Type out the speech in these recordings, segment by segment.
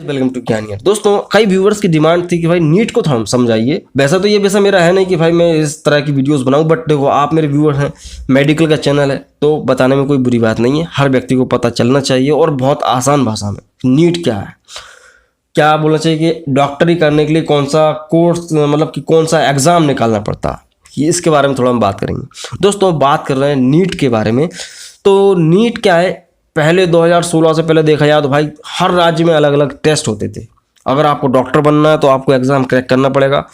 Welcome to ज्ञानियर। दोस्तों, कई viewers की डिमांड थी कि भाई नीट को थोड़ा समझाइए। वैसा तो ये वैसा मेरा है नहीं कि भाई मैं इस तरह की वीडियोस बनाऊं, बट देखो आप मेरे व्यूवर हैं, मेडिकल का चैनल है तो बताने में कोई बुरी बात नहीं है। हर व्यक्ति को पता चलना चाहिए और बहुत आसान भाषा में नीट क्या है, क्या बोलना चाहिए कि डॉक्टरी करने के लिए कौन सा कोर्स, मतलब कि कौन सा एग्ज़ाम निकालना पड़ता है, ये इसके बारे में थोड़ा हम बात करेंगे। दोस्तों, बात कर रहे हैं नीट के बारे में। तो नीट क्या है, पहले 2016 से पहले देखा जाए तो भाई हर राज्य में अलग अलग टेस्ट होते थे। अगर आपको डॉक्टर बनना है तो आपको एग्ज़ाम क्रैक करना पड़ेगा।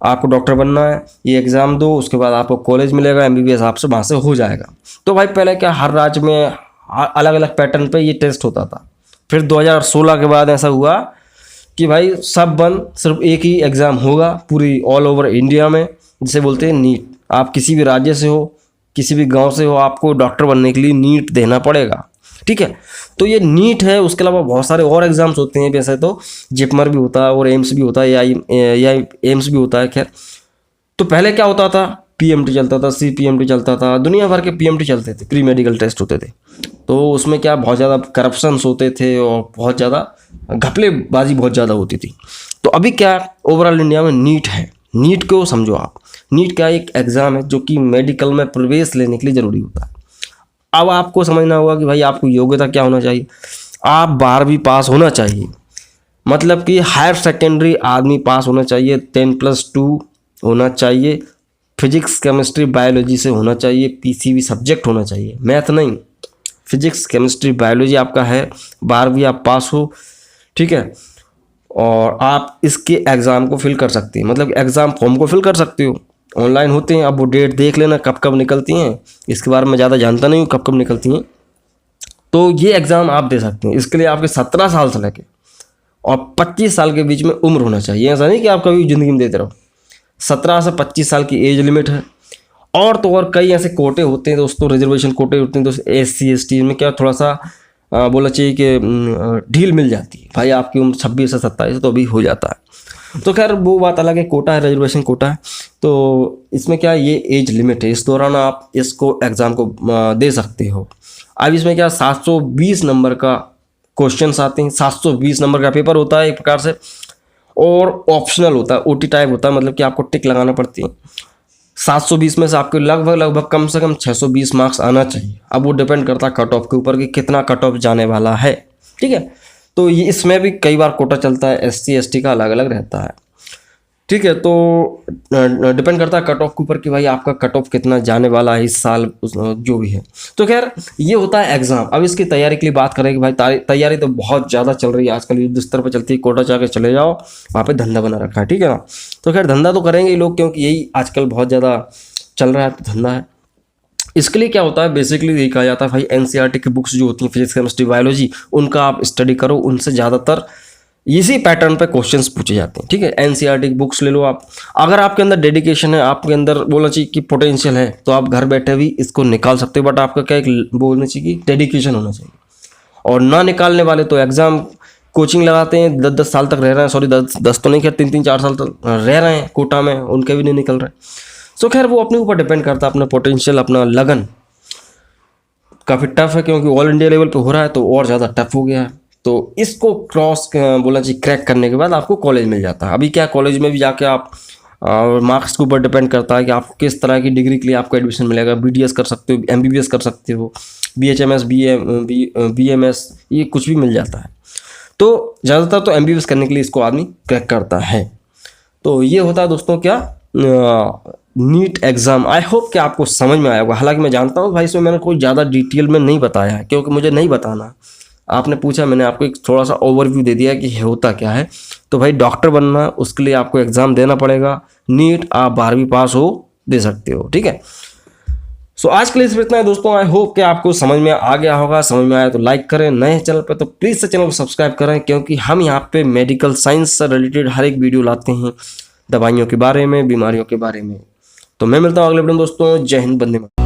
आपको डॉक्टर बनना है, ये एग्ज़ाम दो, उसके बाद आपको कॉलेज मिलेगा, MBBS आपसे वहाँ से हो जाएगा। तो भाई पहले क्या हर राज्य में अलग अलग पैटर्न पे ये टेस्ट होता था। फिर 2016 के बाद ऐसा हुआ कि भाई सब बंद, सिर्फ एक ही एग्ज़ाम होगा पूरी ऑल ओवर इंडिया में, जिसे बोलते हैं नीट। आप किसी भी राज्य से हो, किसी भी गांव से हो, आपको डॉक्टर बनने के लिए नीट देना पड़ेगा। ठीक है, तो ये नीट है। उसके अलावा बहुत सारे और एग्ज़ाम्स होते हैं, वैसे तो जिपमर भी होता है और एम्स भी होता है, या एम्स भी होता है। खैर, तो पहले क्या होता था, PMT चलता था, CPMT चलता था, दुनिया भर के PMT चलते थे, प्री मेडिकल टेस्ट होते थे। तो उसमें क्या बहुत ज़्यादा करप्शंस होते थे और बहुत ज़्यादा घपलेबाजी बहुत ज़्यादा होती थी। तो अभी क्या ओवरऑल इंडिया में नीट है। नीट को समझो आप, नीट क्या एक एग्ज़ाम है जो कि मेडिकल में प्रवेश लेने के लिए ज़रूरी होता है। अब आपको समझना होगा कि भाई आपको योग्यता क्या होना चाहिए। आप 12वीं पास होना चाहिए, मतलब कि हायर सेकेंडरी आदमी पास होना चाहिए, 10+2 होना चाहिए, फिजिक्स केमिस्ट्री बायोलॉजी से होना चाहिए, PCB सब्जेक्ट होना चाहिए, मैथ नहीं, फिजिक्स केमिस्ट्री बायोलॉजी आपका है, 12वीं आप पास हो। ठीक है, और आप इसके एग्ज़ाम को फिल कर सकते हैं, मतलब एग्ज़ाम फॉर्म को फिल कर सकते हो, ऑनलाइन होते हैं। अब वो डेट देख लेना कब कब निकलती हैं, इसके बारे में ज़्यादा जानता नहीं हूँ कब कब निकलती हैं। तो ये एग्ज़ाम आप दे सकते हैं। इसके लिए आपके 17 साल से लेके और 25 साल के बीच में उम्र होना चाहिए। ऐसा नहीं कि आप कभी ज़िंदगी में देते रहो। 17 से 25 साल की एज लिमिट है। और तो और कई ऐसे कोटे होते हैं दोस्तों, रिजर्वेशन कोटे होते हैं दोस्तों, SC ST में क्या थोड़ा सा बोलना चाहिए कि ढील मिल जाती है। भाई आपकी उम्र 26 से 27 तो अभी हो जाता है। तो खैर वो बात अलग है, कोटा है, रिजर्वेशन कोटा है। तो इसमें क्या ये एज लिमिट है, इस दौरान आप इसको एग्ज़ाम को दे सकते हो। अब इसमें क्या 720 नंबर का क्वेश्चंस आते हैं, 720 नंबर का पेपर होता है एक प्रकार से, और ऑप्शनल होता है, OT टाइप होता है, मतलब कि आपको टिक लगाना पड़ती है। 720 में से आपको लगभग कम से कम 620 मार्क्स आना चाहिए। अब वो डिपेंड करता है कट ऑफ के ऊपर कि कितना कट ऑफ जाने वाला है। ठीक है, तो ये इसमें भी कई बार कोटा चलता है, SC ST का अलग अलग रहता है। ठीक है, तो डिपेंड करता है कट ऑफ के ऊपर कि भाई आपका कट ऑफ कितना जाने वाला है इस साल, जो भी है। तो खैर ये होता है एग्ज़ाम। अब इसकी तैयारी के लिए बात करें कि भाई तैयारी तो बहुत ज़्यादा चल रही है आजकल, युद्ध स्तर पर चलती है। कोटा चाह के चले जाओ, वहाँ पे धंधा बना रखा है। ठीक है ना, तो खैर धंधा तो करेंगे ही लोग, क्योंकि यही आजकल बहुत ज़्यादा चल रहा है, तो धंधा है। इसके लिए क्या होता है, बेसिकली देखा जाता है भाई NCERT की बुक्स जो होती हैं, फिजिक्स केमिस्ट्री बायोलॉजी, उनका आप स्टडी करो। उनसे ज़्यादातर इसी पैटर्न पे क्वेश्चंस पूछे जाते हैं। ठीक है, NCERT की बुक्स ले लो आप। अगर आपके अंदर डेडिकेशन है, आपके अंदर बोलना चाहिए कि पोटेंशियल है, तो आप घर बैठे भी इसको निकाल सकते हो। बट आपका क्या एक बोलना चाहिए कि डेडिकेशन होना चाहिए। और ना निकालने वाले तो एग्ज़ाम कोचिंग लगाते हैं, 10-10 साल तक रह रहे हैं, सॉरी 10 तो नहीं, खैर 3-4 साल तक रह रहे हैं कोटा में, उनके भी नहीं निकल रहे। सो खैर वो अपने ऊपर डिपेंड करता है, अपना पोटेंशियल, अपना लगन। काफ़ी टफ है क्योंकि ऑल इंडिया लेवल पे हो रहा है, तो और ज़्यादा टफ हो गया है। तो इसको क्रॉस बोलना चाहिए क्रैक करने के बाद आपको कॉलेज मिल जाता है। अभी क्या कॉलेज में भी जाके आप मार्क्स के ऊपर डिपेंड करता है कि आपको किस तरह की डिग्री के लिए आपको एडमिशन मिलेगा। BDS कर सकते हो, MBBS कर सकते हो, BHMS, BMS, ये कुछ भी मिल जाता है। तो ज़्यादातर तो MBBS करने के लिए इसको आदमी क्रैक करता है। तो ये होता है दोस्तों क्या नीट एग्ज़ाम। आई होप कि आपको समझ में आया होगा। हालांकि मैं जानता हूँ भाई इसमें मैंने कोई ज़्यादा डिटेल में नहीं बताया है, क्योंकि मुझे नहीं बताना। आपने पूछा, मैंने आपको एक थोड़ा सा ओवरव्यू दे दिया कि होता क्या है। तो भाई डॉक्टर बनना, उसके लिए आपको एग्ज़ाम देना पड़ेगा। नीट आप 12वीं पास हो, दे सकते हो। ठीक है, सो आज के लिए सिर्फ इतना है दोस्तों। आई होप कि आपको समझ में आ गया होगा। समझ में आया तो लाइक करें, नए चैनल पर तो प्लीज़ से चैनल को सब्सक्राइब करें, क्योंकि हम यहाँ पे मेडिकल साइंस से रिलेटेड हर एक वीडियो लाते हैं, दवाइयों के बारे में, बीमारियों के बारे में। तो मैं मिलता हूँ अगले वीडियो में दोस्तों। जय हिंद, वंदे मातरम।